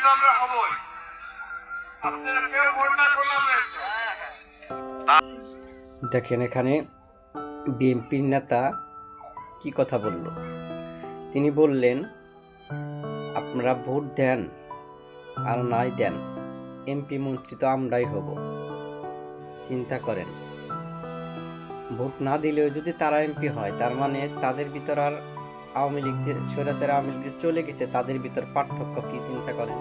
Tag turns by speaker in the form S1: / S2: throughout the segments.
S1: তো আমরা হবই। আপনারা কেউ ভোট না করলে আমরা
S2: দেখেন এখানে বিএনপির নেতা কি কথা বলল। তিনি বললেন, আপনারা ভোট দেন আর নাই দেন, এমপি মন্ত্রী তো আমরাই হব। চিন্তা করেন, ভোট না দিলেও যদি তারা এমপি হয়, তার মানে তাদের ভিতর আর আওয়ামী লীগ যে স্বৈরাচার আওয়ামী লীগ যে চলে গেছে, তাদের ভিতর পার্থক্য কি চিন্তা করেন।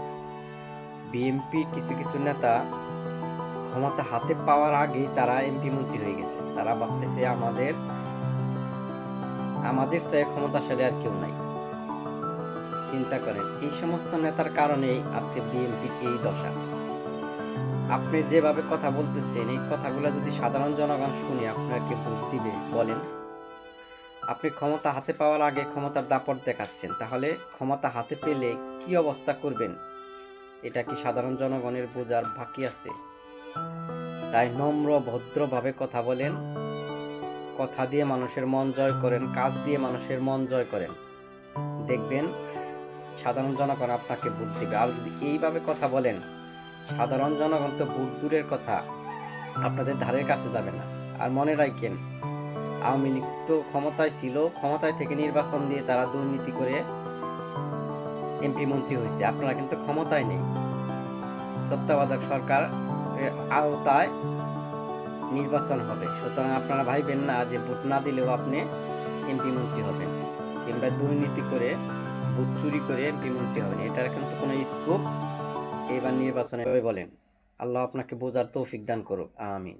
S2: বিএনপি কিছু কিছু নেতা ক্ষমতা হাতে পাওয়ার আগেই তারা এমপি মন্ত্রী হয়ে গেছে। তারা ভাবতেছে আমাদের চেয়ে ক্ষমতাশালী আর কেউ নাই। চিন্তা করেন, এই সমস্ত নেতার কারণেই আজকে বিএনপির এই দশা। আপনি যেভাবে কথা বলতেছেন, এই কথাগুলো যদি সাধারণ জনগণ শুনে আপনাকে ভোট দিবে বলেন? আপনি ক্ষমতা হাতে পাওয়ার আগে ক্ষমতার দাপট দেখাচ্ছেন, তাহলে ক্ষমতা হাতে পেলে কি অবস্থা করবেন এটা কি সাধারণ জনগণের বোঝার বাকি আছে? তাই নম্র ভদ্রভাবে কথা বলেন, কথা দিয়ে মানুষের মন জয় করেন, কাজ দিয়ে মানুষের মন জয় করেন, দেখবেন সাধারণ জনগণ আপনাকে ভোট দিবে। আর যদি এইভাবে কথা বলেন, সাধারণ জনগণ তো ভোট দূরের কথা, আপনাদের ধারের কাছে যাবে না। আর মনে রাখেন, আওয়ামী লীগ তো ক্ষমতায় ছিল, ক্ষমতায় থেকে নির্বাচন দিয়ে তারা দুর্নীতি করে এমপি মন্ত্রী হয়েছে। আপনারা কিন্তু ক্ষমতায় নেই, তত্ত্বাবধায়ক সরকার আওতায় নির্বাচন হবে। সুতরাং আপনারা ভাইবেন না যে ভোট না দিলেও আপনি এমপি মন্ত্রী হবেন, কিংবা দুর্নীতি করে ভোট চুরি করে এমপি মন্ত্রী হবেন। এটার কিন্তু কোনো স্কোপ এবার নির্বাচনে বলেন। আল্লাহ আপনাকে বোঝার তৌফিক দান করুক, আমিন।